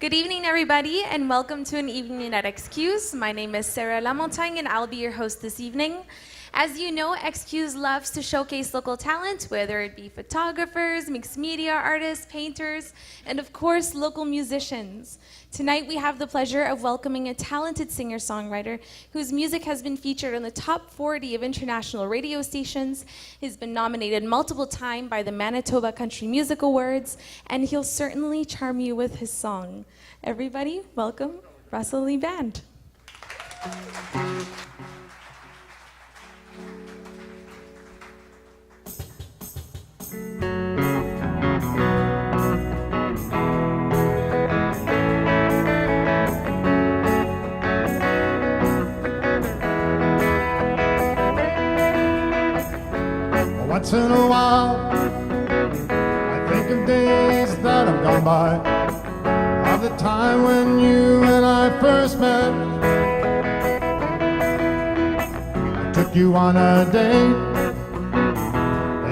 Good evening, everybody, and welcome to an evening at XQ's. My name is Sarah Lamontagne, and I'll be your host this evening. As you know, XQ's loves to showcase local talent, whether it be photographers, mixed media artists, painters, and of course, local musicians. Tonight, we have the pleasure of welcoming a talented singer-songwriter whose music has been featured on the top 40 of international radio stations. He's been nominated multiple times by the Manitoba Country Music Awards, and he'll certainly charm you with his song. Everybody, welcome Russell Lee Band. Once in a while, I think of days that have gone by, of the time when you and I first met. I took you on a date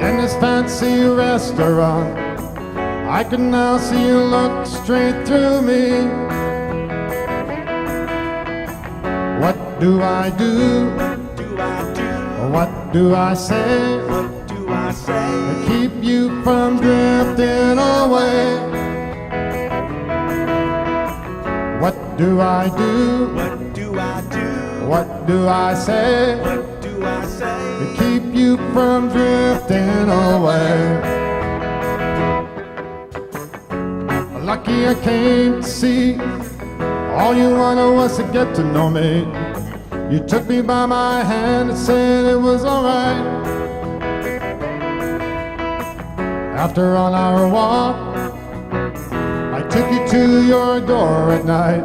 in this fancy restaurant. I can now see you look straight through me. What do I do? What do I say? To keep you from drifting away? What do I do? What do I say? To keep you from drifting away? Lucky I came to see. All you wanted was to get to know me. You took me by my hand and said it was alright. After all our walk, I took you to your door at night.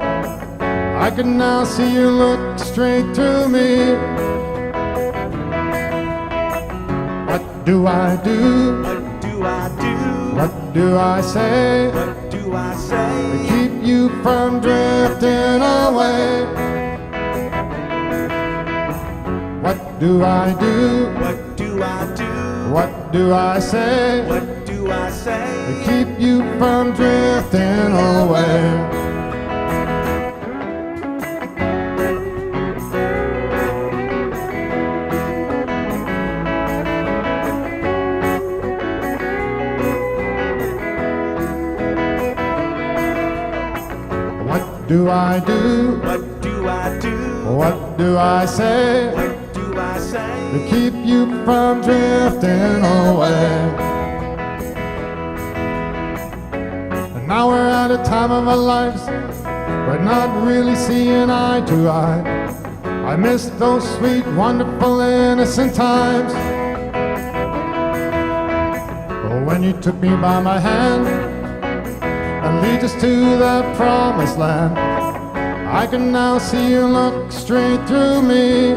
I can now see you look straight through me. What do I do? What do I say? To keep you from drifting away? What do I do? What do I say? To keep you from drifting away? What do I do? What do I say? To keep you from drifting away? And now we're at a time of our lives we're not really seeing eye to eye. I miss those sweet, wonderful, innocent times. Oh, when you took me by my hand and lead us to that promised land. I can now see you look straight through me.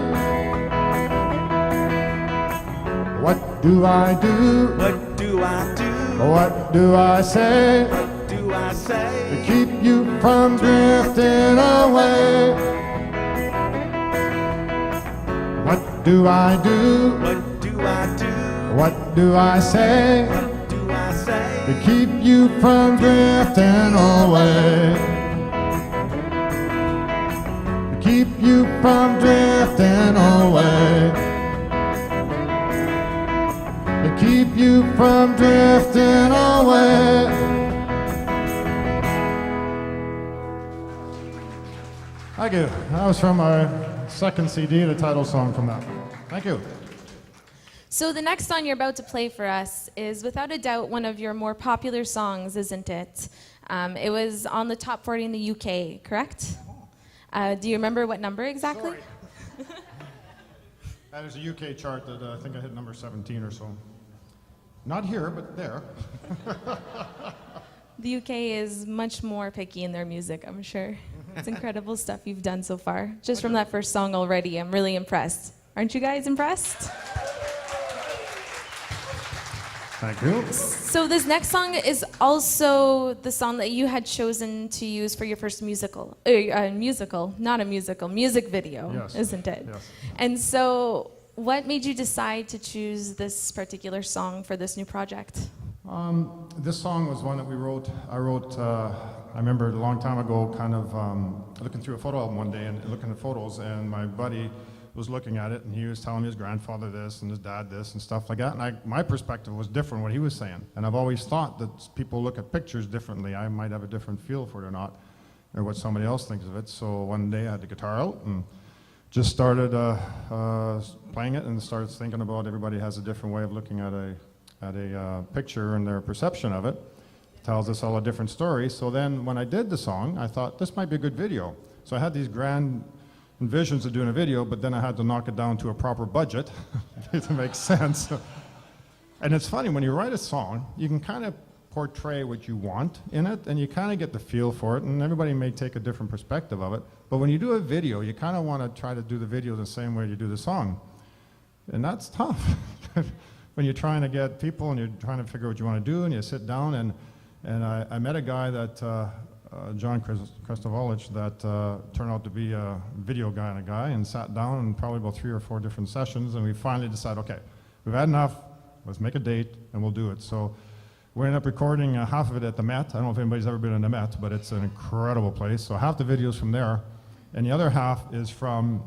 What do I do? What do I say? To keep you from drifting away? What do I do? What do I say? To keep you from drifting away? To keep you from drifting away? To keep you from drifting away? Thank you. That was from our second CD, the title song from that. Thank you. So the next song you're about to play for us is without a doubt one of your more popular songs, isn't it? It was on the top 40 in the UK, correct? Do you remember what number exactly? Sorry. That is a UK chart that I think I hit number 17 or so. Not here, but there. The UK is much more picky in their music, I'm sure. It's incredible stuff you've done so far. Just from that first song already, I'm really impressed. Aren't you guys impressed? Thank you. So this next song is also the song that you had chosen to use for your first music video, Yes. Isn't it? Yes. And so what made you decide to choose this particular song for this new project? This song was one that I wrote I remember a long time ago kind of looking through a photo album one day and looking at photos, and my buddy was looking at it, and he was telling me his grandfather this and his dad this and stuff like that, and my perspective was different what he was saying. And I've always thought that people look at pictures differently. I might have a different feel for it or not, or what somebody else thinks of it. So one day I had the guitar out and just started playing it and started thinking about everybody has a different way of looking at a picture, and their perception of it tells us all a different story. So then when I did the song, I thought this might be a good video. So I had these grand visions of doing a video, but then I had to knock it down to a proper budget to make sense. And it's funny, when you write a song, you can kind of portray what you want in it, and you kind of get the feel for it, and everybody may take a different perspective of it. But when you do a video, you kind of want to try to do the video the same way you do the song. And that's tough. When you're trying to get people and you're trying to figure out what you want to do, and you sit down, and I met a guy that, John Krestovalich, that turned out to be a video guy and sat down and probably about 3 or 4 different sessions, and we finally decided, okay, we've had enough, let's make a date and we'll do it. So we ended up recording half of it at the Met. I don't know if anybody's ever been in the Met, but it's an incredible place. So half the video's from there, and the other half is from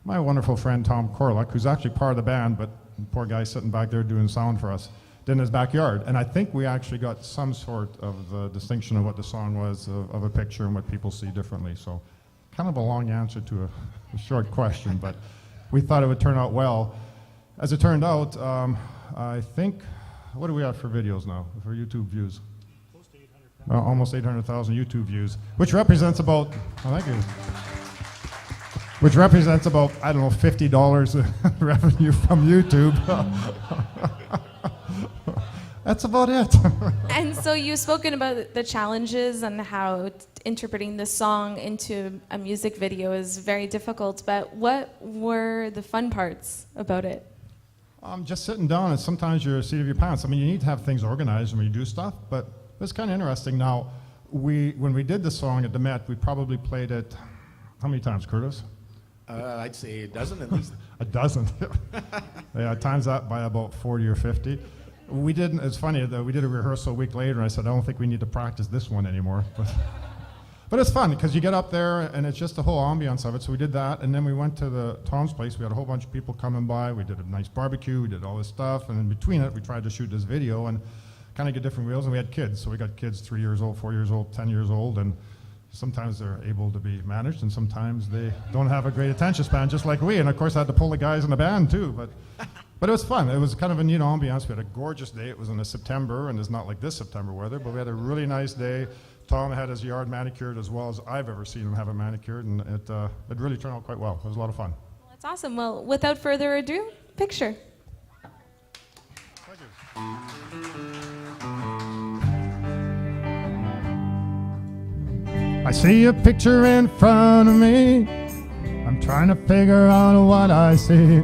my wonderful friend Tom Korluck, who's actually part of the band, but the poor guy sitting back there doing sound for us, did in his backyard. And I think we actually got some sort of distinction of what the song was, of a picture and what people see differently. So kind of a long answer to a short question, but we thought it would turn out well. As it turned out, I think, what do we have for videos now, for YouTube views? Close to 800,000. Almost 800,000 YouTube views, which represents about, oh, thank you. Which represents about, I don't know, $50 revenue from YouTube. That's about it. And so you've spoken about the challenges and how interpreting the song into a music video is very difficult, but what were the fun parts about it? Just sitting down, and sometimes you're a seat of your pants. I mean, you need to have things organized when you do stuff, but it's kind of interesting. Now, when we did the song at the Met, we probably played it, how many times, Curtis? I'd say a dozen at least. A dozen. Yeah, times that by about 40 or 50. We didn't, it's funny that we did a rehearsal a week later, and I said, I don't think we need to practice this one anymore. But it's fun, because you get up there, and it's just the whole ambiance of it. So we did that, and then we went to Tom's place. We had a whole bunch of people coming by. We did a nice barbecue. We did all this stuff, and in between it, we tried to shoot this video and kind of get different reels. And we had kids, so we got kids 3 years old, 4 years old, 10 years old, and sometimes they're able to be managed, and sometimes they don't have a great attention span, just like we. And of course, I had to pull the guys in the band too. But it was fun. It was kind of a neat ambiance. We had a gorgeous day. It was in the September, and it's not like this September weather, but we had a really nice day. Tom had his yard manicured as well as I've ever seen him have it manicured, and it really turned out quite well. It was a lot of fun. Well, that's awesome. Well, without further ado, picture. Thank you. I see a picture in front of me. I'm trying to figure out what I see.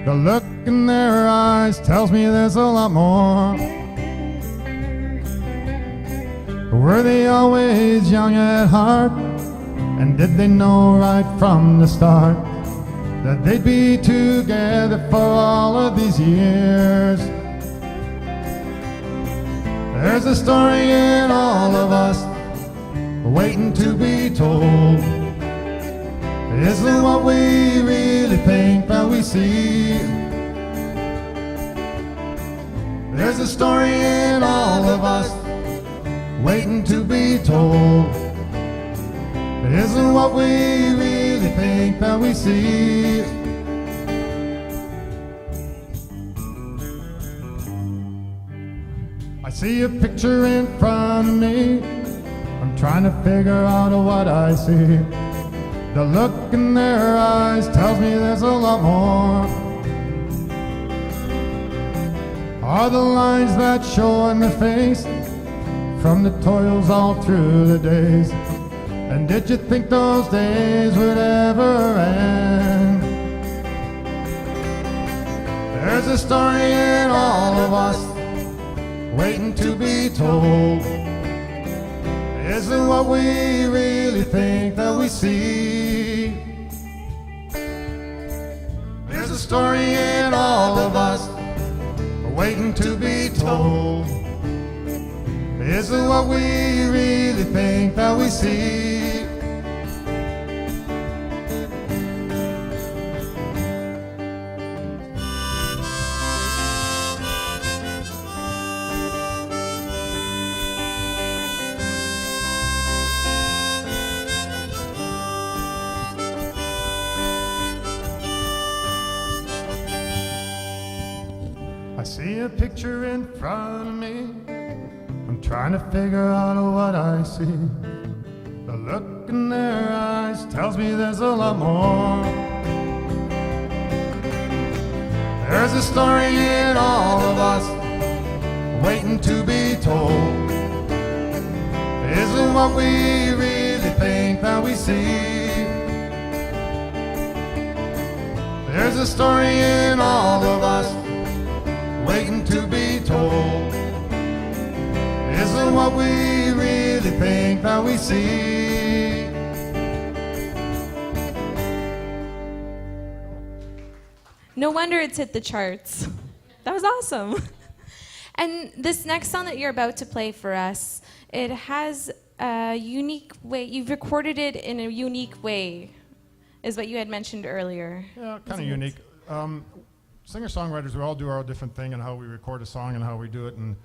The look in their eyes tells me there's a lot more. Were they always young at heart? And did they know right from the start that they'd be together for all of these years? There's a story in all of us waiting to be told. Isn't what we really think that we see. There's a story in all of us waiting to be told. Isn't what we really think that we see. I see a picture in front of me. I'm trying to figure out what I see. The look in their eyes tells me there's a lot more. Are the lines that show in the face from the toils all through the days? And did you think those days would ever end? There's a story in all of us waiting to be told. Isn't what we really think that we see. There's a story in all of us waiting to be told. Is it what we really think that we see? I see a picture in front of me. I'm trying to figure out what I see. The look in their eyes tells me there's a lot more. There's a story in all of us waiting to be told. Is it what we really think that we see? There's a story in all of us waiting to be told. Is it what we really think that we see? No wonder it's hit the charts. That was awesome. And this next song that you're about to play for us, it has a unique way. You've recorded it in a unique way, is what you had mentioned earlier. Yeah, kind of unique. Singer-songwriters, we all do our different thing and how we record a song and how we do it. And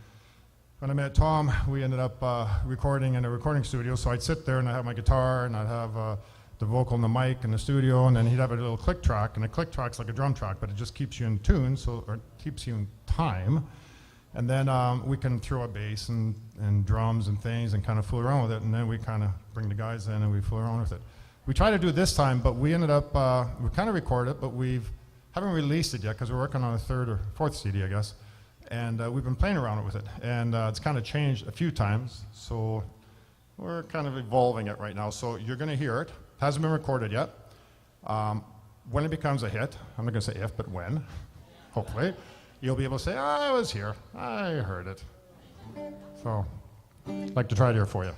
when I met Tom, we ended up recording in a recording studio. So I'd sit there and I'd have my guitar and I'd have the vocal and the mic in the studio, and then he'd have a little click track. And a click track's like a drum track, but it just keeps you in tune, or keeps you in time. And then we can throw a bass and drums and things and kind of fool around with it. And then we kind of bring the guys in and we fool around with it. We tried to do it this time, but we ended up, we kind of recorded it, but haven't released it yet because we're working on a third or fourth CD, I guess. And we've been playing around with it. And it's kind of changed a few times. So we're kind of evolving it right now. So you're going to hear it. Hasn't been recorded yet. When it becomes a hit, I'm not going to say if, but when, hopefully, you'll be able to say, I was here. I heard it. So I'd like to try it here for you.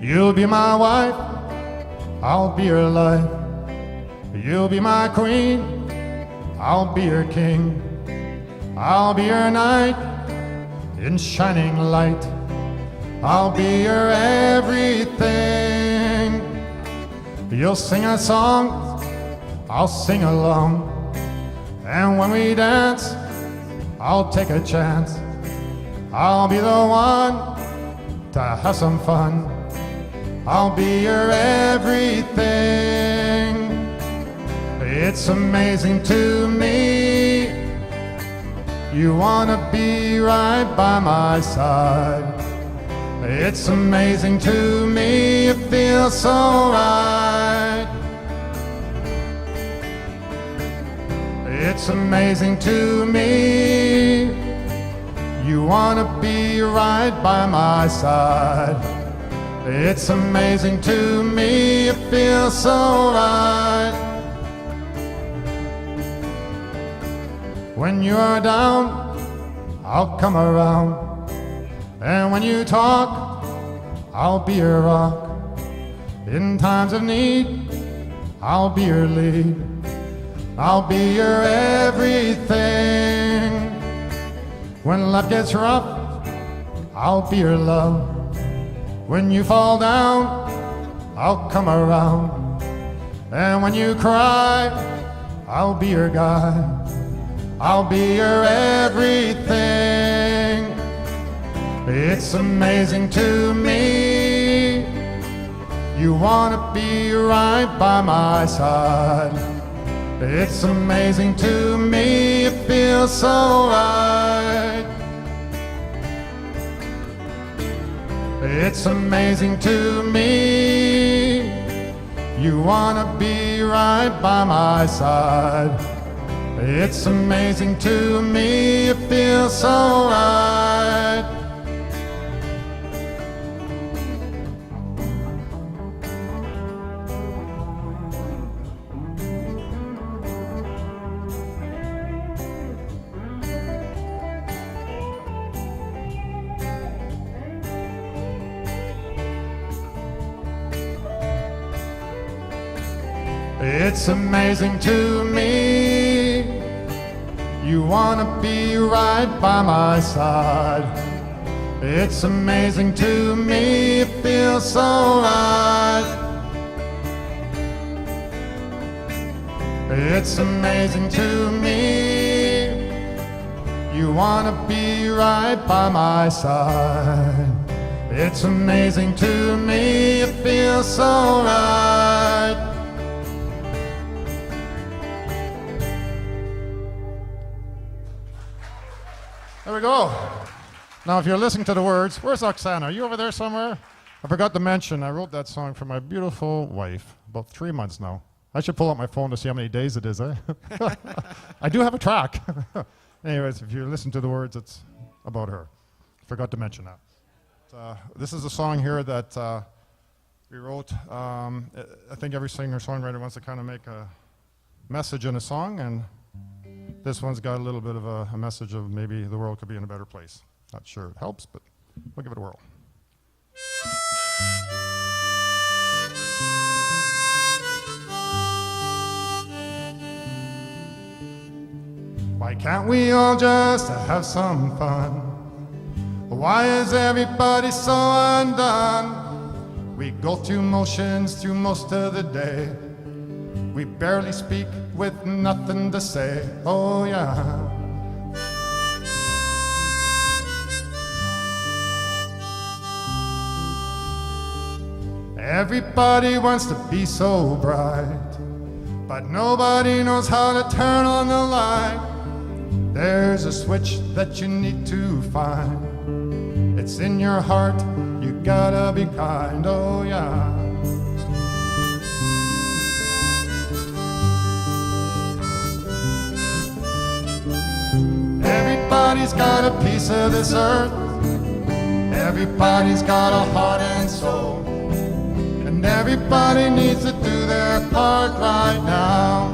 You'll be my wife, I'll be your life. You'll be my queen, I'll be your king. I'll be your knight in shining light. I'll be your everything. You'll sing a song, I'll sing along. And when we dance, I'll take a chance. I'll be the one to have some fun. I'll be your everything. It's amazing to me. You wanna be right by my side. It's amazing to me. It feels so right. It's amazing to me. You wanna be right by my side. It's amazing to me, it feels so right. When you're down, I'll come around. And when you talk, I'll be your rock. In times of need, I'll be your lead. I'll be your everything. When life gets rough, I'll be your love. When you fall down, I'll come around. And when you cry, I'll be your guy. I'll be your everything. It's amazing to me. You wanna be right by my side. It's amazing to me. It feels so right. It's amazing to me. You wanna be right by my side. It's amazing to me. It feels so right. It's amazing to me. You wanna be right by my side. It's amazing to me. It feels so right. It's amazing to me. You wanna be right by my side. It's amazing to me. It feels so right. There we go. Now, if you're listening to the words, where's Oksana? Are you over there somewhere? I forgot to mention, I wrote that song for my beautiful wife about 3 months now. I should pull out my phone to see how many days it is, eh? I do have a track. Anyways, if you listen to the words, it's about her. Forgot to mention that. This is a song here that we wrote. I think every singer-songwriter wants to kind of make a message in a song, and this one's got a little bit of a message of maybe the world could be in a better place. Not sure it helps, but we'll give it a whirl. Why can't we all just have some fun? Why is everybody so undone? We go through motions through most of the day. We barely speak with nothing to say. Oh yeah. Everybody wants to be so bright, but nobody knows how to turn on the light. There's a switch that you need to find. It's in your heart, you gotta be kind, oh yeah. Everybody's got a piece of this earth. Everybody's got a heart and soul. And everybody needs to do their part right now.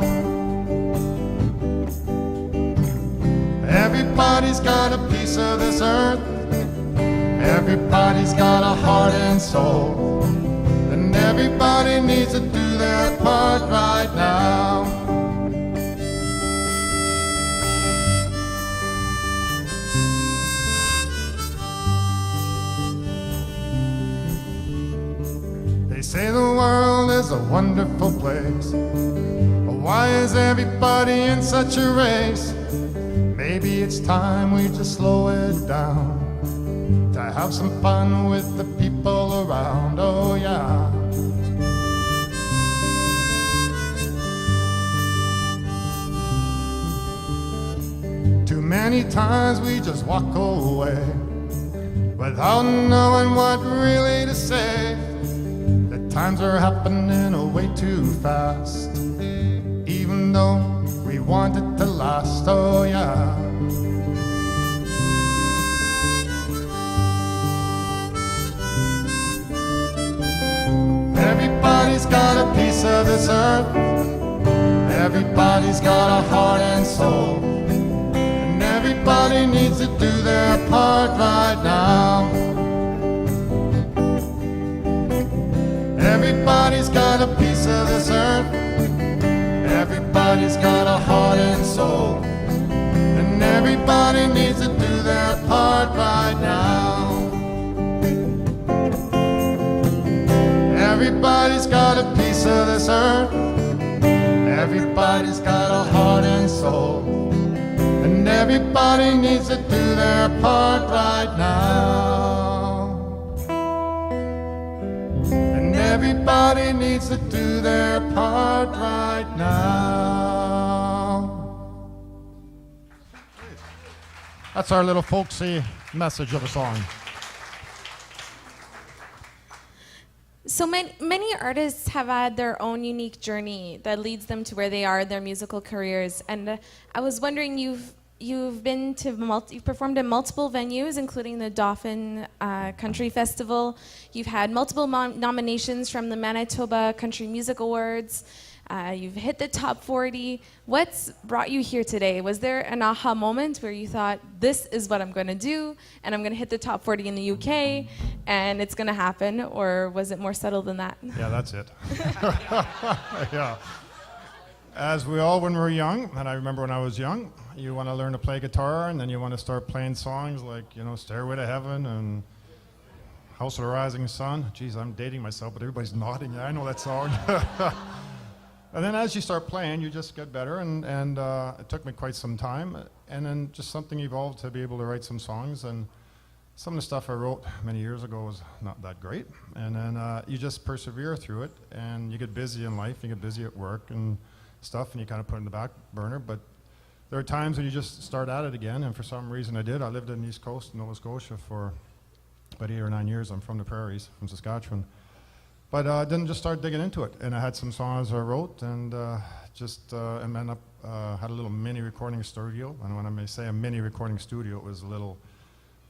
Everybody's got a piece of this earth. Everybody's got a heart and soul. And everybody needs to do their part right now. They say the world is a wonderful place. Why is everybody in such a race? Maybe it's time we just slow it down, to have some fun with the people around, oh yeah. Too many times we just walk away, without knowing what really to say. The times are happening way too fast, even though we want it to last, oh yeah. Everybody's got a piece of this earth. Everybody's got a heart and soul. And everybody needs to do their part right now. Everybody's got a piece of this earth. Everybody's got a heart and soul. And everybody needs to do their part right now. Everybody's got a piece of this earth. Everybody's got a heart and soul. And everybody needs to do their part right now. And everybody needs to do their part right now. That's our little folksy message of a song. So many artists have had their own unique journey that leads them to where they are in their musical careers. And I was wondering, you've performed in multiple venues, including the Dauphin Country Festival. You've had multiple nominations from the Manitoba Country Music Awards. You've hit the top 40. What's brought you here today? Was there an aha moment where you thought, this is what I'm going to do, and I'm going to hit the top 40 in the UK, and it's going to happen? Or was it more subtle than that? Yeah, that's it. Yeah. As we all, when we're young, and I remember when I was young, you want to learn to play guitar, and then you want to start playing songs like, you know, Stairway to Heaven and House of the Rising Sun. Geez, I'm dating myself, but everybody's nodding. Yeah, I know that song. And then as you start playing, you just get better, and it took me quite some time. And then just something evolved to be able to write some songs, and some of the stuff I wrote many years ago was not that great. And then you just persevere through it, and you get busy in life, you get busy at work and stuff, and you kind of put it in the back burner. But there are times when you just start at it again, and for some reason I did. I lived in the East Coast, Nova Scotia, for about 8 or 9 years. I'm from the prairies, from Saskatchewan. But I didn't just start digging into it. And I had some songs I wrote, and and ended up, had a little mini recording studio. And when I may say a mini recording studio, it was a little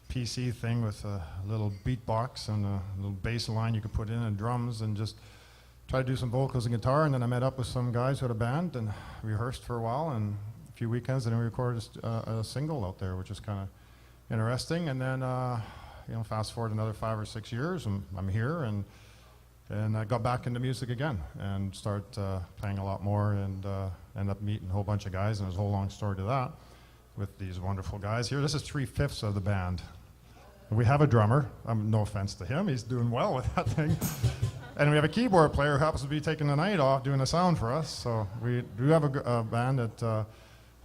PC thing with a little beatbox and a little bass line you could put in and drums, and just try to do some vocals and guitar. And then I met up with some guys who had a band and rehearsed for a while, and a few weekends, and then we recorded a single out there, which is kind of interesting. And then, you know, fast forward another 5 or 6 years, and I'm here, and I got back into music again and start playing a lot more, and end up meeting a whole bunch of guys, and there's a whole long story to that with these wonderful guys here. This is 3/5 of the band. We have a drummer. No offense to him, he's doing well with that thing. And we have a keyboard player who happens to be taking the night off doing the sound for us. So we do have a band that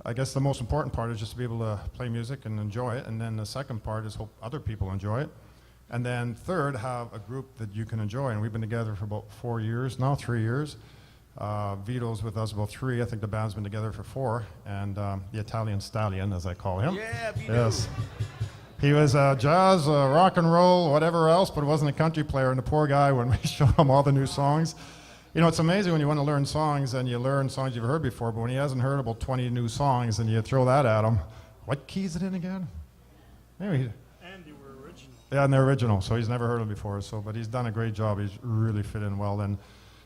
I guess the most important part is just to be able to play music and enjoy it. And then the second part is hope other people enjoy it. And then third, have a group that you can enjoy. And we've been together for about 4 years now, 3 years. Vito's with us about 3. I think the band's been together for 4. And the Italian Stallion, as I call him. Yeah, Vito. Yes. He was jazz, rock and roll, whatever else, but wasn't a country player. And the poor guy, when we show him all the new songs, you know, it's amazing when you want to learn songs and you learn songs you've heard before, but when he hasn't heard about 20 new songs and you throw that at him, what key is it in again? Anyway, And they were original. yeah, and they're original, so he's never heard them before. So, but he's done a great job. He's really fit in well. And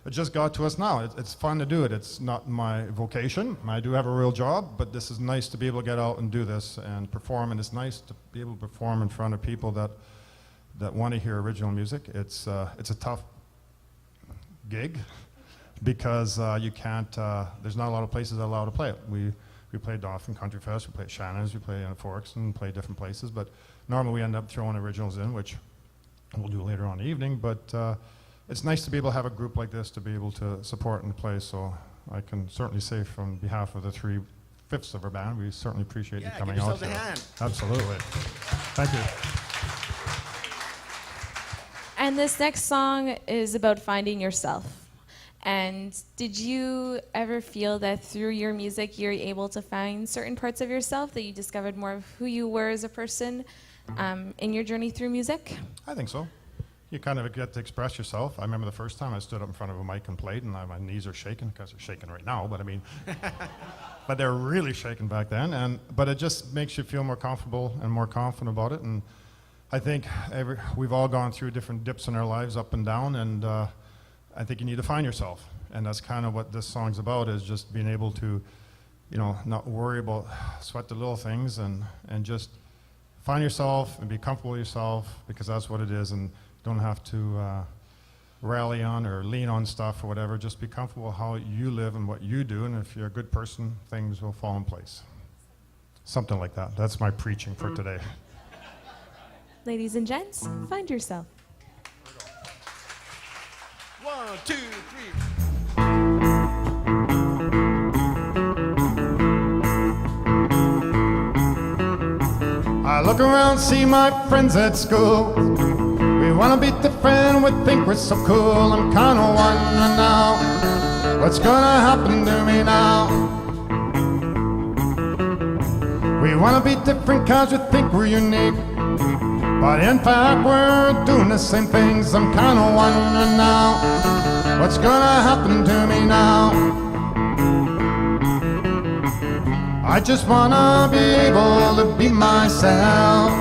it just got to us now. It's fun to do it. It's not my vocation. I do have a real job, but this is nice to be able to get out and do this and perform. And it's nice to be able to perform in front of people that want to hear original music. It's a tough gig because you can't. There's not a lot of places that allow to play it. We play Dauphin Country Fest, we play at Shannon's, we play in Forks, and play different places. But normally we end up throwing originals in, which we'll do later on in the evening. But it's nice to be able to have a group like this to be able to support and play. So I can certainly say from behalf of the 3/5 of our band, we certainly appreciate you coming give out yourselves a here. hand. Absolutely. Thank you. And this next song is about finding yourself. And did you ever feel that through your music you're able to find certain parts of yourself, that you discovered more of who you were as a person in your journey through music? I think so. You kind of get to express yourself. I remember the first time I stood up in front of a mic and played, and my knees are shaking, because they're shaking right now, but I mean, but they're really shaking back then. But it just makes you feel more comfortable and more confident about it. And I think we've all gone through different dips in our lives, up and down, and I think you need to find yourself. And that's kind of what this song's about, is just being able to, you know, not worry about, sweat the little things, and just find yourself and be comfortable with yourself, because that's what it is. And don't have to rally on or lean on stuff or whatever. Just be comfortable how you live and what you do, and if you're a good person, things will fall in place. Something like that. That's my preaching for today. Ladies and gents, find yourself. 1, 2, 3. I look around, see my friends at school. We wanna be different, we think we're so cool. I'm kinda wondering now, what's gonna happen to me now? We wanna be different cause we think we're unique, but in fact we're doing the same things. I'm kinda wondering now, what's gonna happen to me now? I just wanna be able to be myself.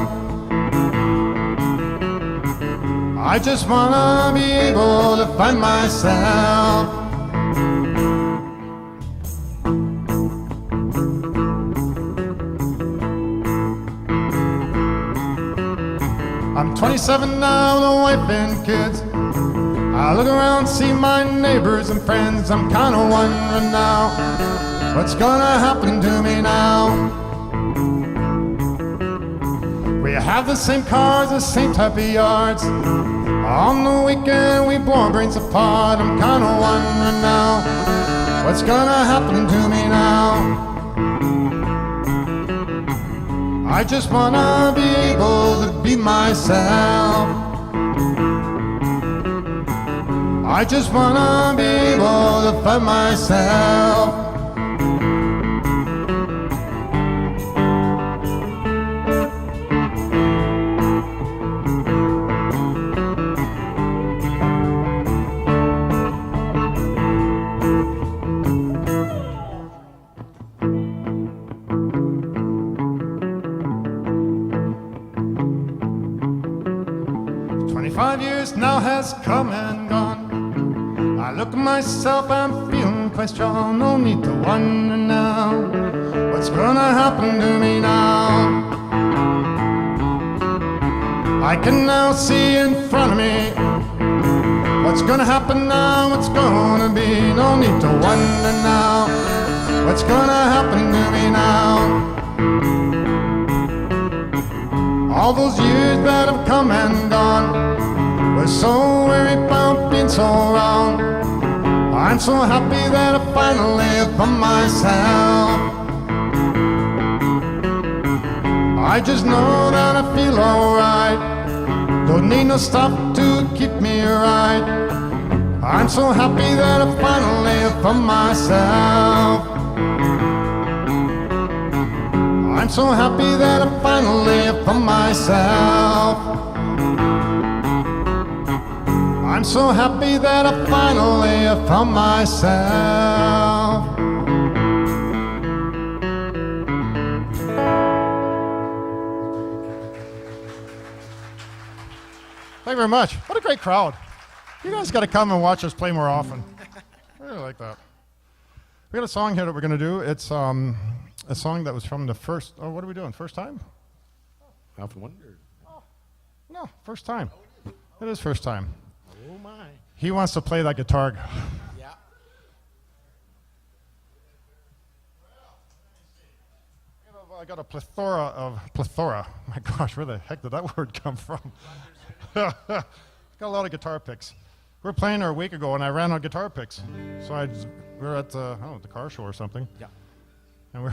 I just wanna be able to find myself. I'm 27 now, with a wife and kids. I look around, see my neighbors and friends. I'm kinda wondering now, what's gonna happen to me now? We have the same cars, the same type of yards. On the weekend we blow our brains apart. I'm kinda wondering now, what's gonna happen to me now? I just wanna be able to be myself. I just wanna be able to find myself. 25 years now has come and gone. I look at myself, I'm feeling quite strong. No need to wonder now, what's gonna happen to me now? I can now see in front of me what's gonna happen now, what's gonna be. No need to wonder now, what's gonna happen to me now? All those years that have come and gone, we're so worried about being so wrong. I'm so happy that I finally found myself. I just know that I feel alright. Don't need no stuff to keep me right. I'm so happy that I finally found myself. I'm so happy that I finally found myself. I'm so happy that I finally found myself. Thank you very much. What a great crowd. You guys got to come and watch us play more often. I really like that. We got a song here that we're going to do. It's a song that was from the first, oh, what are we doing? First time? I often wondered. Oh, no, first time. It is first time. Oh my. He wants to play that guitar. Yeah. I got a plethora. My gosh, where the heck did that word come from? Got a lot of guitar picks. We were playing there a week ago, and I ran out of guitar picks. So we were at, I don't know, the car show or something. Yeah. And I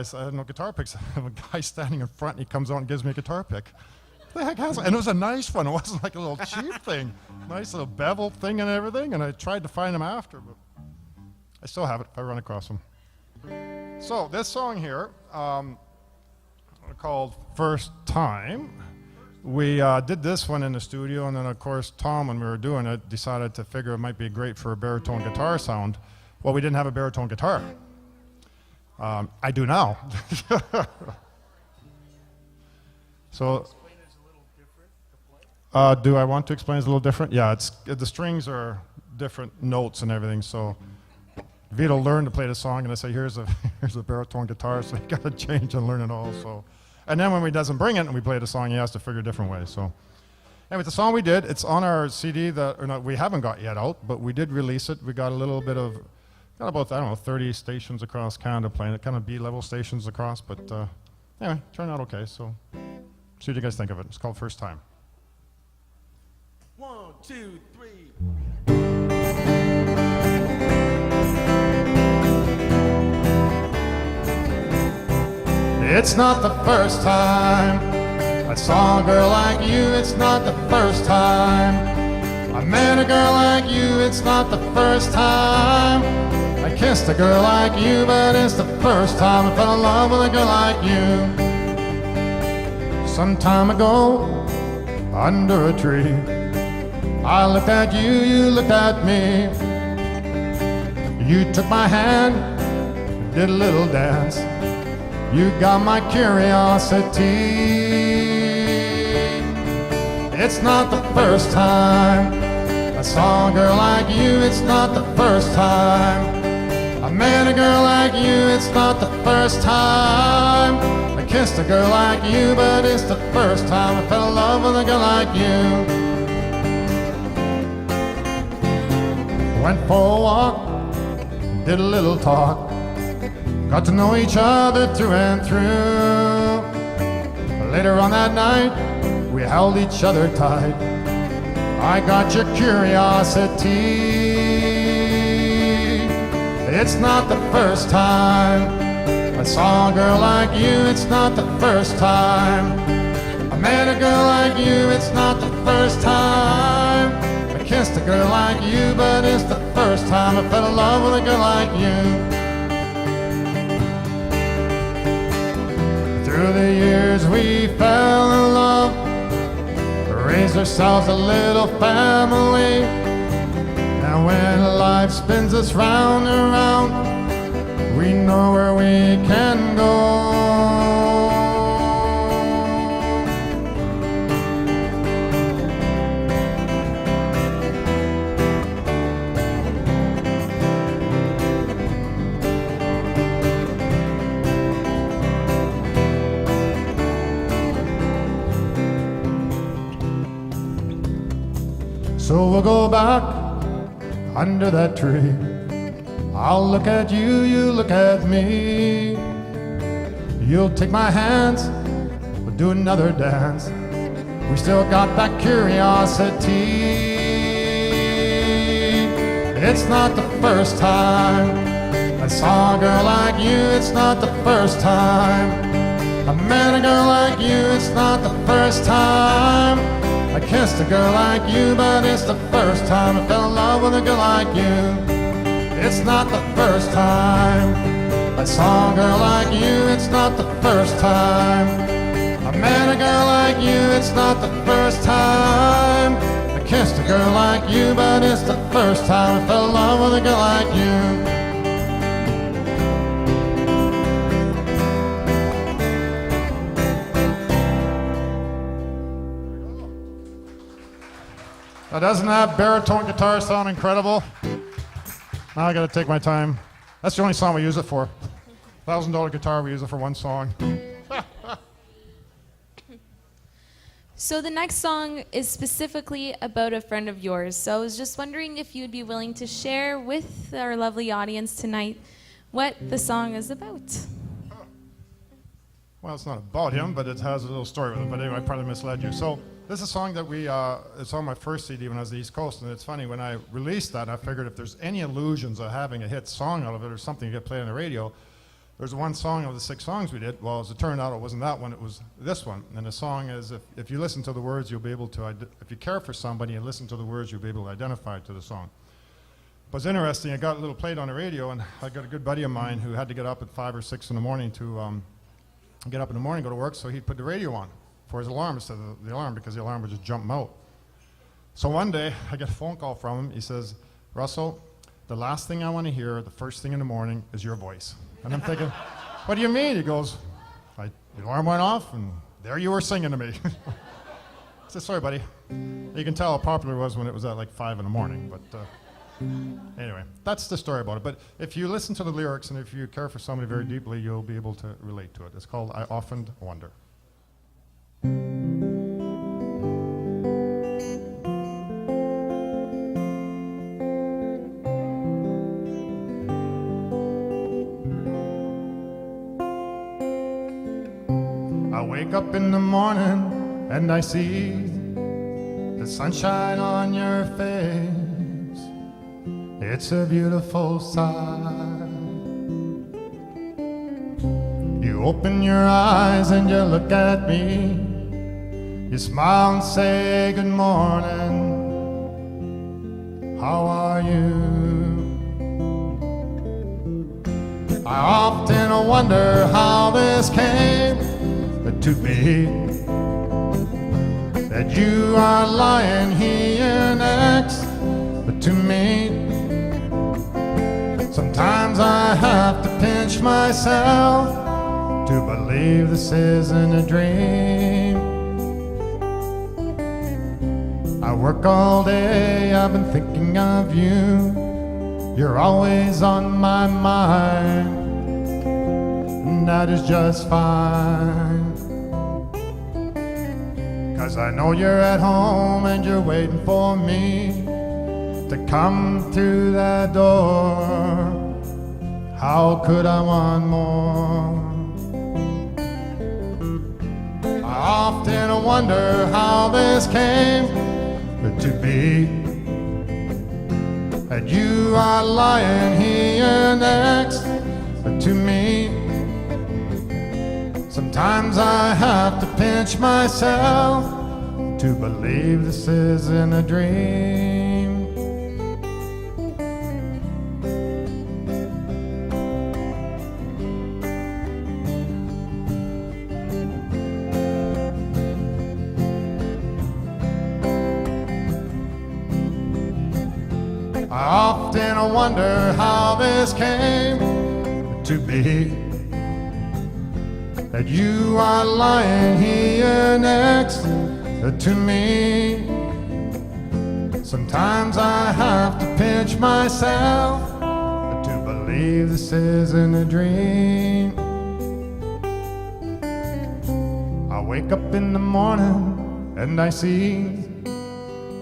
had no guitar picks. I have a guy standing in front, and he comes out and gives me a guitar pick. What the heck has it? And it was a nice one. It wasn't like a little cheap thing. Nice little bevel thing and everything. And I tried to find him after, but I still have it if I run across him. So this song here, called First Time. We did this one in the studio, and then of course Tom, when we were doing it, decided to figure it might be great for a baritone guitar sound. Well, we didn't have a baritone guitar. I do now. So, do I want to explain it's a little different? Yeah, the strings are different notes and everything. So, Vito learned to play the song, and I say, here's a baritone guitar, so you got to change and learn it all. So, and then when he doesn't bring it and we play the song, he has to figure a different way. So, anyway, the song we did, it's on our CD that we haven't got yet out, but we did release it. We got a little bit of. Got about, I don't know, 30 stations across Canada playing it, kind of B-level stations across, but anyway, turned out okay, so see what you guys think of it. It's called First Time. 1, 2, 3. It's not the first time I saw a girl like you, it's not the first time I met a girl like you, it's not the first time I kissed a girl like you, but it's the first time I fell in love with a girl like you. Some time ago, under a tree, I looked at you, you looked at me. You took my hand, did a little dance. You got my curiosity. It's not the first time I saw a girl like you, it's not the first time I met a girl like you, it's not the first time I kissed a girl like you, but it's the first time I fell in love with a girl like you. went for a walk, did a little talk, got to know each other through and through. Later on that night, we held each other tight. I got your curiosity. It's not the first time I saw a girl like you. It's not the first time I met a girl like you. It's not the first time I kissed a girl like you, but it's the first time I fell in love with a girl like you. Through the years we fell in love, raised ourselves a little family, and when life spins us round and round, we know where we can go. So we'll go back under that tree. I'll look at you, you look at me. You'll take my hands, we'll do another dance. We still got that curiosity. It's not the first time I saw a girl like you. It's not the first time I met a girl like you. It's not the first time I kissed a girl like you, but it's the first time I fell in love with a girl like you. It's not the first time I saw a girl like you. It's not the first time I met a girl like you. It's not the first time I kissed a girl like you, but it's the first time I fell in love with a girl like you. Now, doesn't that baritone guitar sound incredible? Now I gotta take my time. That's the only song we use it for. $1,000 guitar, we use it for one song. So the next song is specifically about a friend of yours. So I was just wondering if you'd be willing to share with our lovely audience tonight what the song is about. Well, it's not about him, but it has a little story with it. But anyway, I probably misled you. So this is a song that it's on my first CD when I was at the East Coast. And it's funny, when I released that, I figured if there's any illusions of having a hit song out of it or something to get played on the radio, there's one song of the 6 songs we did. Well, as it turned out, it wasn't that one, it was this one. And the song is, if you listen to the words, you'll be able to, if you care for somebody and listen to the words, you'll be able to identify to the song. But it's interesting, it got a little played on the radio, and I got a good buddy of mine who had to get up at 5 or 6 in the morning to get up in the morning, go to work, so he'd put the radio on for his alarm instead of the alarm, because the alarm would just jump him out. So one day, I get a phone call from him. He says, "Russell, the last thing I want to hear, the first thing in the morning, is your voice." And I'm thinking, "What do you mean?" He goes, "The alarm went off, and there you were singing to me." I said, "Sorry, buddy." You can tell how popular it was when it was at like 5 in the morning, but anyway, that's the story about it. But if you listen to the lyrics and if you care for somebody very deeply, you'll be able to relate to it. It's called "I Often Wonder." I wake up in the morning and I see the sunshine on your face. It's a beautiful sight. You open your eyes and you look at me. You smile and say good morning. How are you? I often wonder how this came to be, that you are lying here next to me. Sometimes I have to pinch myself to believe this isn't a dream. I work all day, I've been thinking of you. You're always on my mind, and that is just fine. 'Cause I know you're at home and you're waiting for me. to come through that door. How could I want more? I often wonder how this came to be, that you are lying here next to me. Sometimes I have to pinch myself to believe this isn't a dream. I often wonder how this came to be, that you are lying here next to me. Sometimes I have to pinch myself to believe this isn't a dream. I wake up in the morning and I see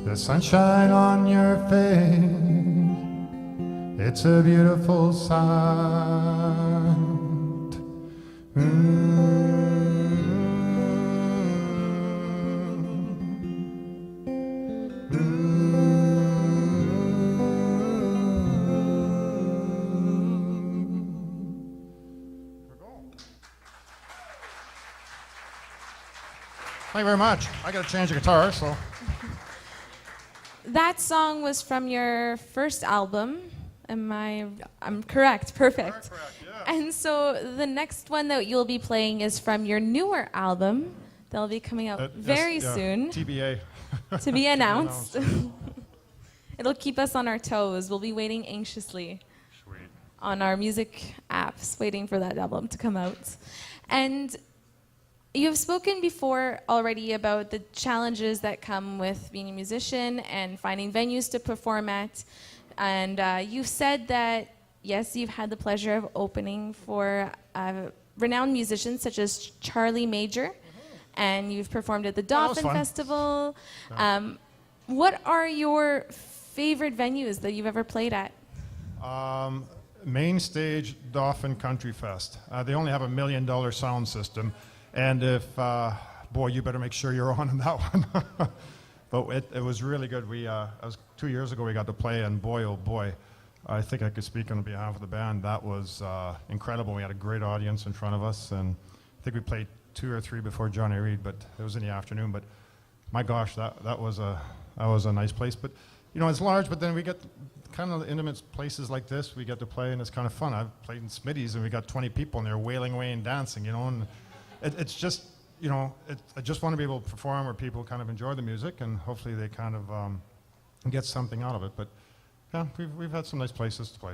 the sunshine on your face. It's a beautiful sight. Thank you very much. I got to change the guitar, so. That song was from your first album. I'm correct, perfect. Correct, yeah. And so the next one that you'll be playing is from your newer album. That'll be coming out very soon. TBA. To be announced. It'll keep us on our toes. We'll be waiting anxiously Sweet. on our music apps, waiting for that album to come out. And you have spoken before already about the challenges that come with being a musician and finding venues to perform at. And you said that, yes, you've had the pleasure of opening for renowned musicians such as Charlie Major, and you've performed at the Dauphin fun. Festival. What are your favorite venues that you've ever played at? Main stage, Dauphin Country Fest. They only have $1 million sound system, and if boy, you better make sure you're on in that one. But it was really good. It was 2 years ago we got to play, and boy, oh boy, I think I could speak on behalf of the band. That was incredible. We had a great audience in front of us, and I think we played 2 or 3 before Johnny Reed, but it was in the afternoon. But my gosh, that was a nice place. But you know, it's large, but then we get kind of intimate places like this. We get to play, and it's kind of fun. I've played in Smitty's, and we got 20 people, and they're wailing away and dancing, you know, and it's just. You know, I just want to be able to perform where people kind of enjoy the music, and hopefully they kind of get something out of it. But yeah, we've had some nice places to play.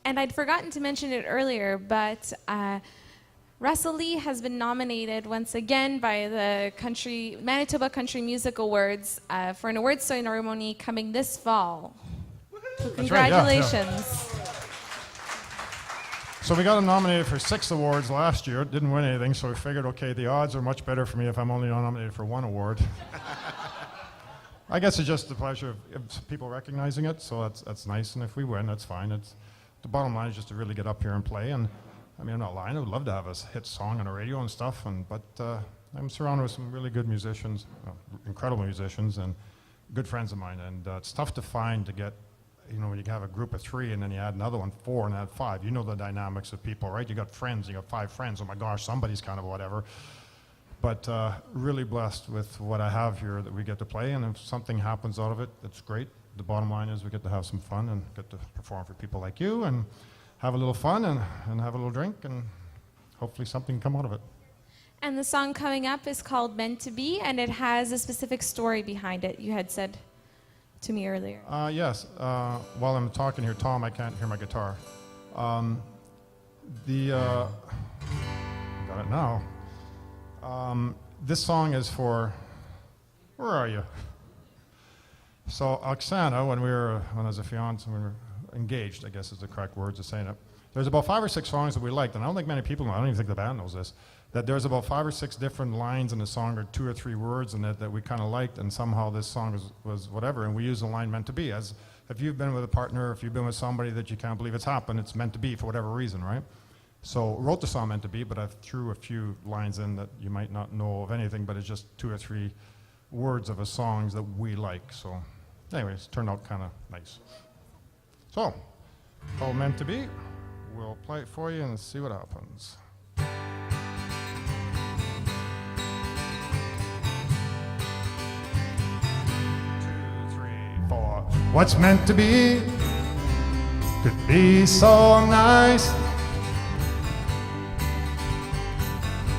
And I'd forgotten to mention it earlier, but Russell Lee has been nominated once again by the Manitoba Country Music Awards for an awards ceremony coming this fall. So congratulations. Right, yeah. So we got him nominated for 6 awards last year. Didn't win anything, so we figured, okay, the odds are much better for me if I'm only nominated for 1 award. I guess it's just the pleasure of people recognizing it, so that's nice. And if we win, that's fine. The bottom line is just to really get up here and play. And I mean, I'm not lying. I would love to have a hit song on the radio and stuff. But I'm surrounded with some really good musicians, incredible musicians, and good friends of mine. And it's tough to find to get. You know, when you have a group of 3 and then you add another one, 4 and add 5, you know the dynamics of people, right? You got friends, you got 5 friends, oh my gosh, somebody's kind of whatever. But really blessed with what I have here that we get to play, and if something happens out of it, that's great. The bottom line is we get to have some fun and get to perform for people like you and have a little fun and have a little drink, and hopefully something come out of it. And the song coming up is called Meant to Be, and it has a specific story behind it, you had said to me earlier. Yes. While I'm talking here, Tom, I can't hear my guitar. Got it now. This song is for. Where are you? So Oksana, when I was a fiance, when we were engaged, I guess is the correct words of saying it. There's about 5 or 6 songs that we liked, and I don't think many people know. I don't even think the band knows this. that there's about 5 or 6 different lines in the song, or 2 or 3 words in it that we kind of liked, and somehow this song was whatever, and we used the line "meant to be." As if you've been with a partner, if you've been with somebody that you can't believe it's happened, it's meant to be for whatever reason, right? So wrote the song "Meant to Be," but I threw a few lines in that you might not know of anything, but it's just 2 or 3 words of a songs that we like. So anyways, turned out kind of nice. So, called "Meant to Be." We'll play it for you and see what happens. 2, 3, 4. What's meant to be could be so nice.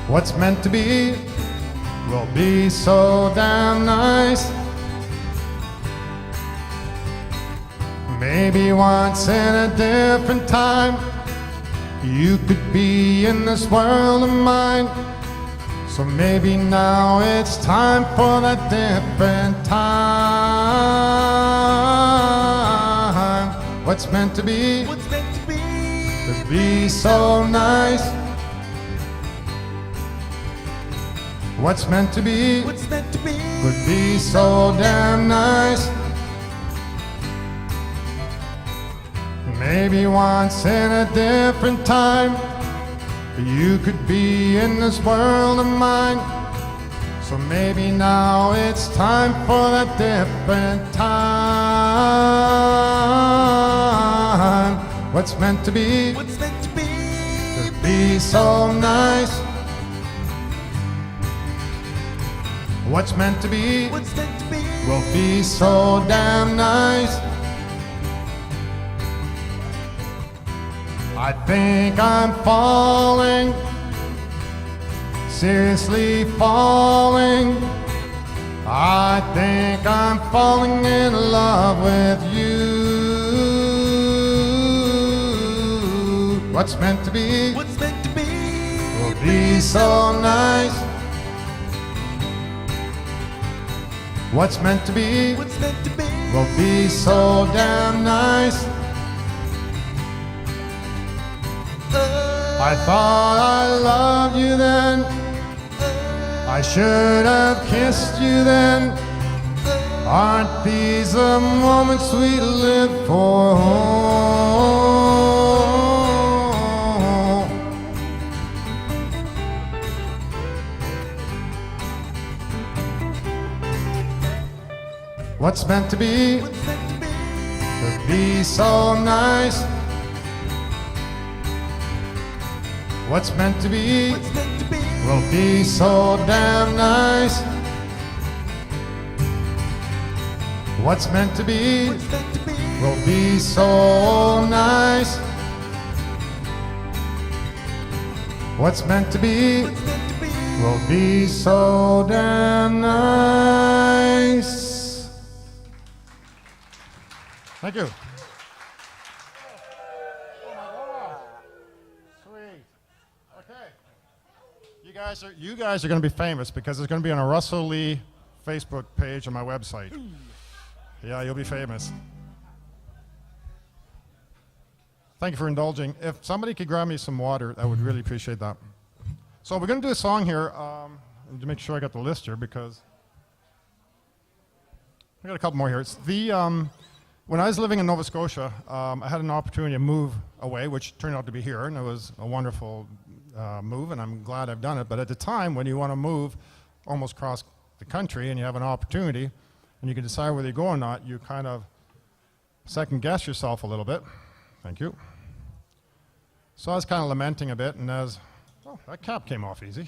What's meant to be will be so damn nice. Maybe once in a different time you could be in this world of mine. So maybe now it's time for that different time. What's meant to be What's meant to be could be so nice. What's meant to be What's meant to be could be so damn nice. Maybe once in a different time you could be in this world of mine. So maybe now it's time for that different time. What's meant to be What's meant to be could be so nice. What's meant to be What's meant to be will be so damn nice. I think I'm falling, seriously falling. I think I'm falling in love with you. What's meant to be What's meant to be will be so nice. What's meant to be What's meant to be will be so damn nice. I thought I loved you then. I should have kissed you then. Aren't these the moments we live for? What's meant to be What's meant to be could be so nice. What's meant to be What's meant to be will be so damn nice. What's meant to be What's meant to be will be so nice. What's meant to be What's meant to be will be so damn nice. Thank you. Sweet. Okay. You guys are going to be famous because it's going to be on a Russell Lee Facebook page on my website. Yeah, you'll be famous. Thank you for indulging. If somebody could grab me some water, I would really appreciate that. So we're going to do a song here to make sure I got the list here because I got a couple more here. It's the when I was living in Nova Scotia, I had an opportunity to move away, which turned out to be here, and it was a wonderful move, and I'm glad I've done it. But at the time, when you want to move almost across the country and you have an opportunity and you can decide whether you go or not, you kind of second guess yourself a little bit. Thank you. So I was kind of lamenting a bit, and as, oh, that cap came off easy.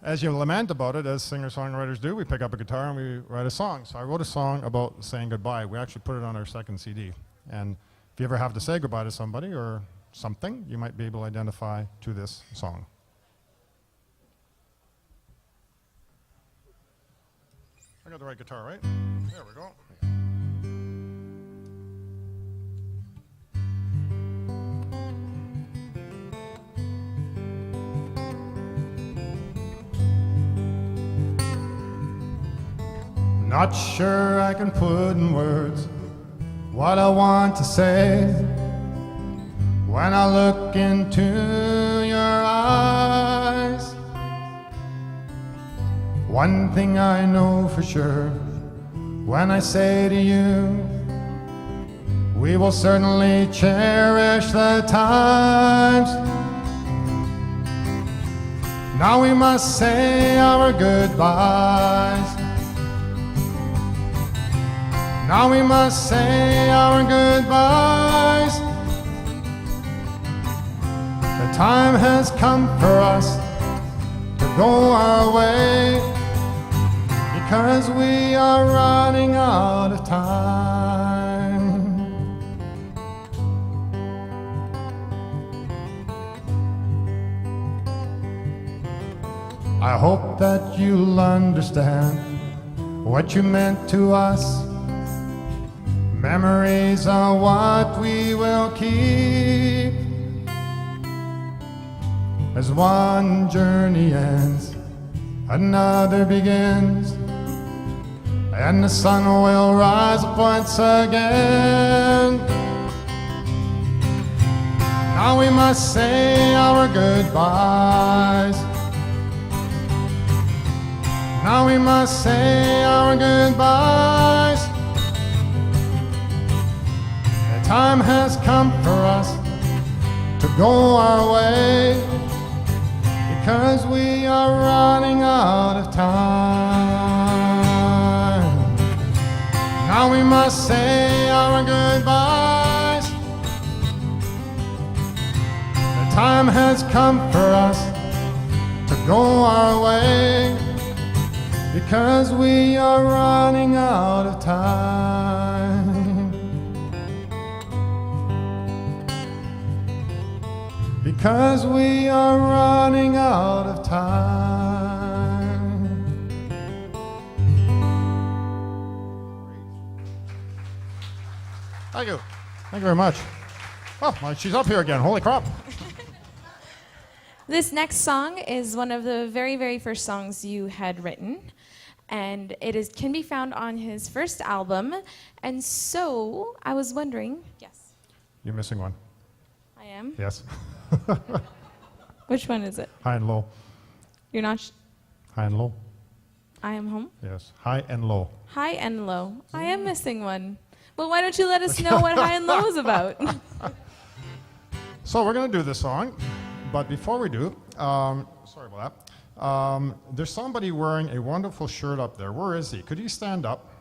As you lament about it, as singer-songwriters do, we pick up a guitar and we write a song. So I wrote a song about saying goodbye. We actually put it on our second CD. And if you ever have to say goodbye to somebody or something, you might be able to identify to this song. I got the right guitar, right? There we go. Not sure I can put in words what I want to say when I look into your eyes. One thing I know for sure, when I say to you, we will certainly cherish the times. Now we must say our goodbyes. Now we must say our goodbyes. The time has come for us to go our way, because we are running out of time. I hope that you'll understand what you meant to us. Memories are what we will keep. As one journey ends, another begins, and the sun will rise up once again. Now we must say our goodbyes. Now we must say our goodbyes. The time has come for us to go our way, because we are running out of time. Now we must say our goodbyes. The time has come for us to go our way, because we are running out of time. Because we are running out of time. Thank you. Thank you very much. Oh, she's up here again. Holy crap. This next song is one of the very, very first songs you had written, and can be found on his first album. And so I was wondering, yes, You're missing one. I am. Yes. Which one is it? High and low. You're not. High and low. I am home. Yes. High and low. High and low. I am missing one. Well, why don't you let us know what high and low is about? So we're going to do this song, but before we do, sorry about that. There's somebody wearing a wonderful shirt up there. Where is he? Could you stand up?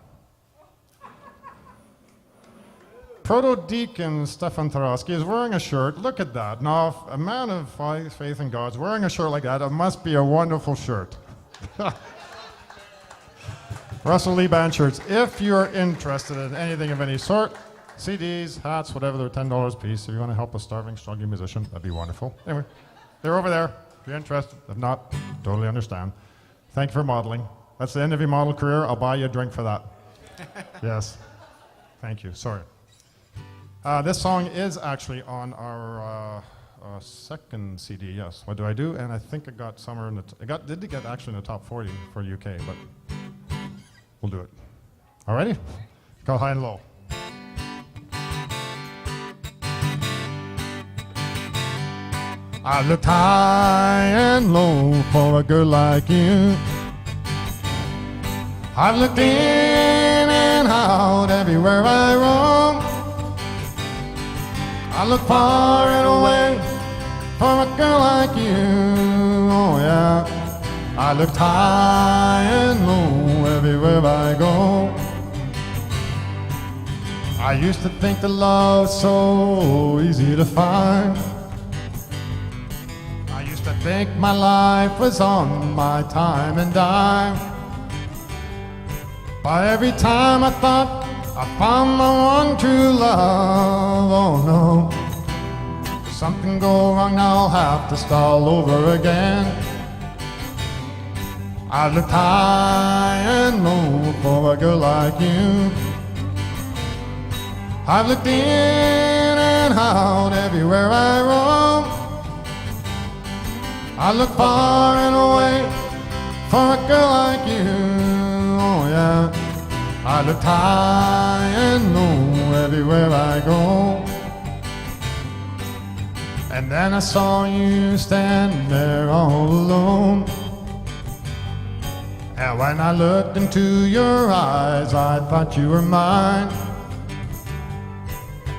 Proto-deacon Stefan Tarowski is wearing a shirt. Look at that. Now, if a man of faith in God is wearing a shirt like that, it must be a wonderful shirt. Russell Lee Band shirts. If you're interested in anything of any sort, CDs, hats, whatever, they're $10 a piece. If you want to help a starving, struggling musician, that'd be wonderful. Anyway, they're over there. If you're interested, if not, totally understand. Thank you for modeling. That's the end of your model career. I'll buy you a drink for that. Yes. Thank you. Sorry. This song is actually on our second CD, yes. What Do I Do? And I think it got somewhere in the, did get actually in the top 40 for UK, but we'll do it. Alrighty? Go high and low. I looked high and low for a girl like you. I've looked in and out everywhere I roam. I look far and away for a girl like you. Oh yeah. I looked high and low everywhere I go. I used to think that love's so easy to find. I used to think my life was on my time and dime. But every time I thought I found my one true love, oh no. If something go wrong, I'll have to start all over again. I looked high and low for a girl like you. I've looked in and out everywhere I roam. I look far and away for a girl like you, oh yeah. I looked high and low everywhere I go. And then I saw you standing there all alone. And when I looked into your eyes, I thought you were mine.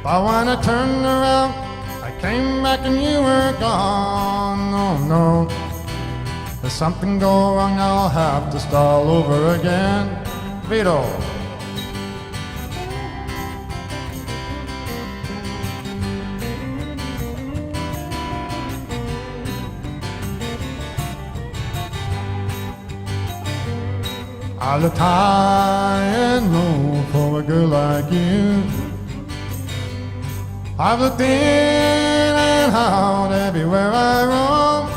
But when I turned around, I came back and you were gone. Oh no, there's something go wrong, I'll have to start all over again. Vito. I look high and low for a girl like you. I've looked in and out everywhere I roam.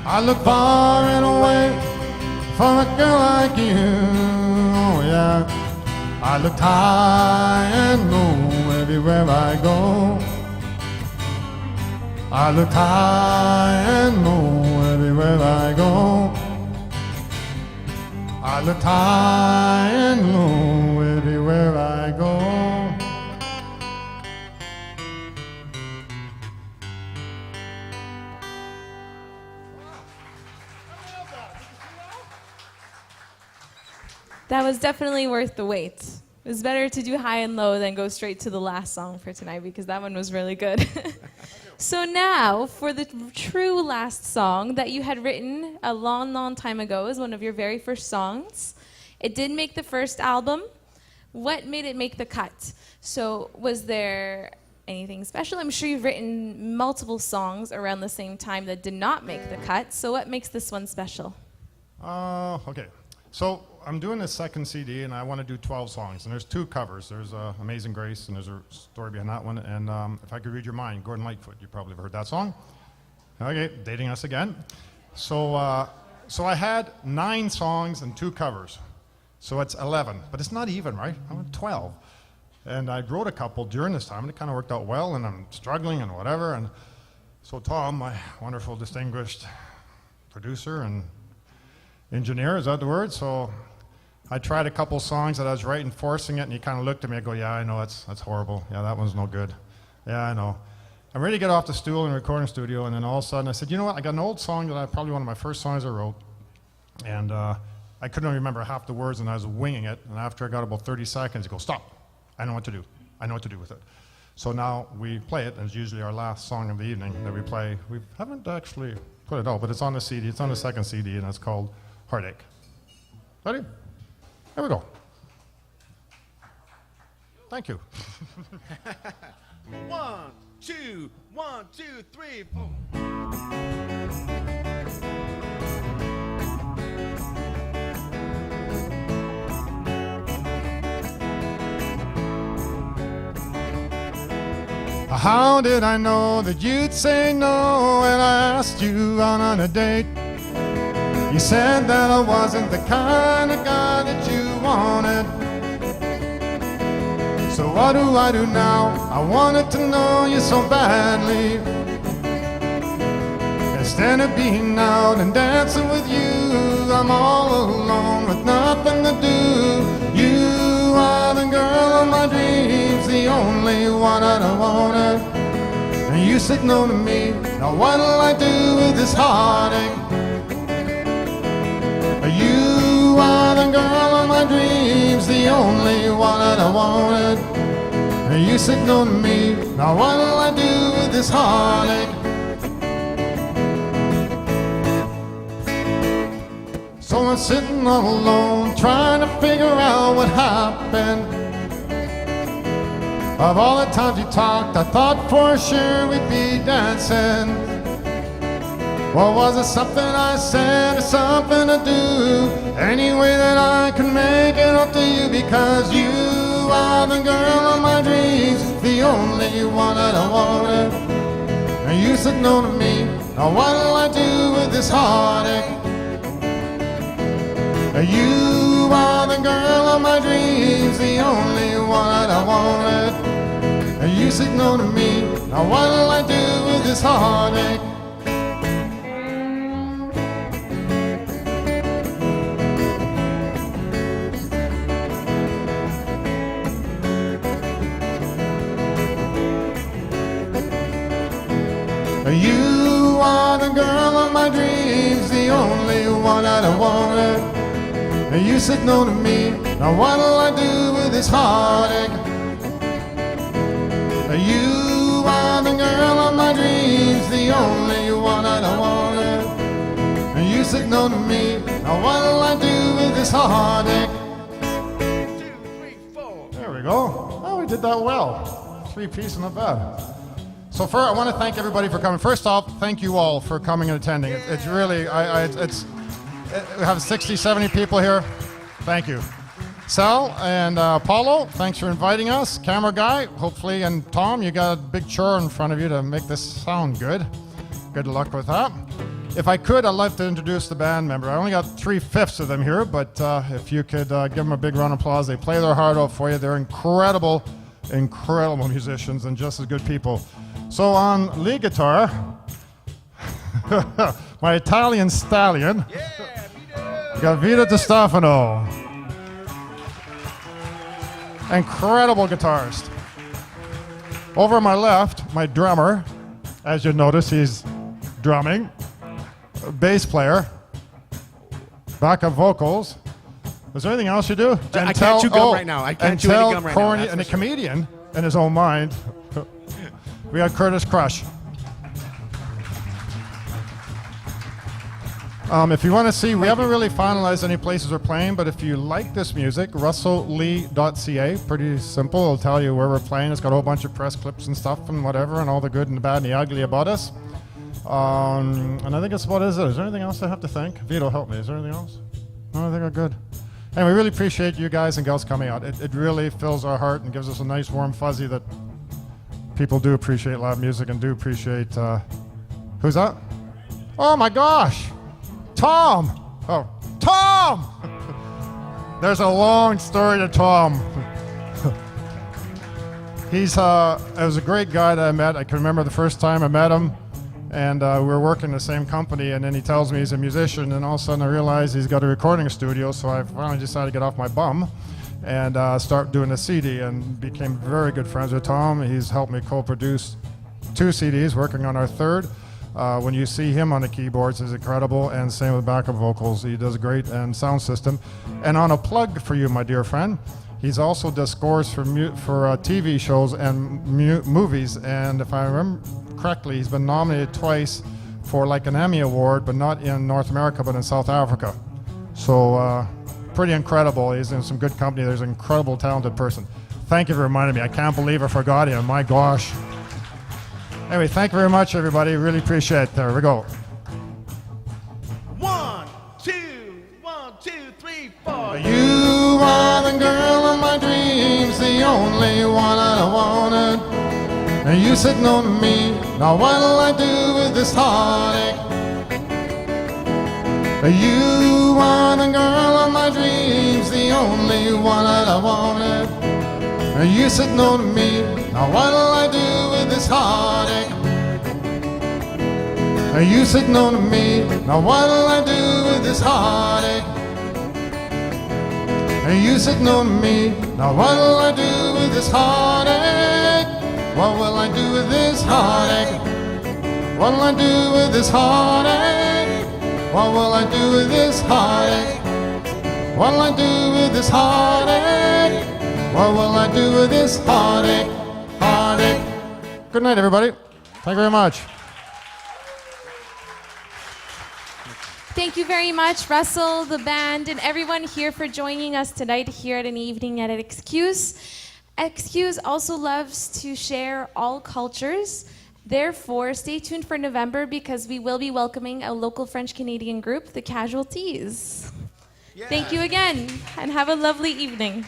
I look far and away for a girl like you. Oh yeah. I looked high and low everywhere I go. I looked high and low everywhere I go. I looked high and low everywhere I go. That was definitely worth the wait. It was better to do high and low than go straight to the last song for tonight because that one was really good. So now, for the true last song that you had written a long, long time ago as one of your very first songs. It did make the first album. What made it make the cut? So was there anything special? I'm sure you've written multiple songs around the same time that did not make the cut. So what makes this one special? Okay. So I'm doing this second CD, and I want to do 12 songs. And there's 2 covers. There's Amazing Grace, and there's a story behind that one. And If I Could Read Your Mind, Gordon Lightfoot. You probably have heard that song. Okay, dating us again. So I had 9 songs and 2 covers. So it's 11. But it's not even, right? I'm at 12. And I wrote a couple during this time, and it kind of worked out well, and I'm struggling and whatever. And so Tom, my wonderful, distinguished producer and engineer, is that the word? So I tried a couple songs that I was writing, forcing it, and he kind of looked at me and go, yeah, I know, that's horrible. Yeah, that one's no good. Yeah, I know. I'm ready to get off the stool in the recording studio, and then all of a sudden I said, you know what, I got an old song probably one of my first songs I wrote, and I couldn't remember half the words, and I was winging it, and after I got about 30 seconds, he goes, stop, I know what to do. I know what to do with it. So now we play it, and it's usually our last song of the evening that we play. We haven't actually put it out, but it's on the CD, it's on the second CD, and it's called Heartache. Ready? Here we go. Thank you. 1, 2, 1, 2, 3, 4. How did I know that you'd say no when I asked you out on a date? You said that I wasn't the kind of guy that you wanted. So what do I do now? I wanted to know you so badly. Instead of being out and dancing with you, I'm all alone with nothing to do. You are the girl of my dreams, the only one that I wanted. And you said no to me. Now what'll I do with this heartache? You are the girl of my dreams, the only one that I wanted. And you said no to me. Now what'll I do with this heartache? So I'm sitting all alone, trying to figure out what happened. Of all the times you talked, I thought for sure we'd be dancing. Or was it something I said or something to do? Any way that I can make it up to you, because you are the girl of my dreams, the only one that I wanted. And you said no to me. Now what'll I do with this heartache? You are the girl of my dreams, the only one that I wanted. And you said no to me. Now what'll I do with this heartache? You are the girl of my dreams, the only one that I wanted. And you said no to me. Now what'll I do with this heartache? You are the girl of my dreams, the only one that I wanted. And you said no to me. Now what'll I do with this heartache? 2, 3, 4. There we go. Oh, we did that well. 3-piece in the bed. So first, I want to thank everybody for coming. First off, thank you all for coming and attending. It's really, we have 60, 70 people here. Thank you. Sal and Paulo, thanks for inviting us. Camera guy, hopefully, and Tom, you got a big chore in front of you to make this sound good. Good luck with that. If I could, I'd like to introduce the band member. I only got 3/5 of them here, but if you could give them a big round of applause. They play their heart out for you. They're incredible, incredible musicians and just as good people. So on lead guitar, my Italian stallion, Yeah, Vito. got Vito DeStefano. Incredible guitarist. Over on my left, my drummer. As you notice, he's drumming. Bass player. Backup vocals. Is there anything else you do? I can't chew gum right now. I can't chew any gum right now, that's And a for sure. comedian in his own mind. We got Curtis Crush. If you want to see, we haven't really finalized any places we're playing, but if you like this music, russelllee.ca, pretty simple. It'll tell you where we're playing. It's got a whole bunch of press clips and stuff and whatever, and all the good and the bad and the ugly about us. And I think that's about it. Is there anything else I have to thank? Vito, help me. Is there anything else? No, I think I'm good. And we really appreciate you guys and gals coming out. It really fills our heart and gives us a nice warm fuzzy that people do appreciate live music and do appreciate, who's that? Oh my gosh! Tom! Oh, Tom! There's a long story to Tom. It was a great guy that I met. I can remember the first time I met him, and we were working in the same company, and then he tells me he's a musician, and all of a sudden I realize he's got a recording studio, so I finally decided to get off my bum and start doing a CD, and became very good friends with Tom. He's helped me co-produce 2 CDs, working on our third. When you see him on the keyboards, it's incredible, and same with backup vocals. He does great, and sound system. And on a plug for you, my dear friend, he's also does scores for TV shows and movies, and if I remember correctly, he's been nominated twice for like an Emmy Award, but not in North America, but in South Africa. So pretty incredible. He's in some good company. There's an incredible, talented person. Thank you for reminding me. I can't believe I forgot him. My gosh. Anyway, thank you very much, everybody. Really appreciate it. There we go. 1, 2, 1, 2, 3, 4. You are the girl of my dreams, the only one I wanted. And you said no to me. Now what'll I do with this heartache? You are the girl of my dreams, the only one that I wanted. And you said no to me. Now what'll I do with this heartache? You said no to me. Now what'll I do with this heartache? You said no to me. Now what'll I do with this heartache? What will I do with this heartache? What'll I do with this heartache? What will I do with this heartache? What'll I do with this heartache? What will I do with this heartache? Heartache. Good night, everybody. Thank you very much. Thank you very much, Russell, the band, and everyone here for joining us tonight here at an evening at Excuse. Excuse also loves to share all cultures. Therefore, stay tuned for November because we will be welcoming a local French-Canadian group, the Casualties. Yeah. Thank you again, and have a lovely evening.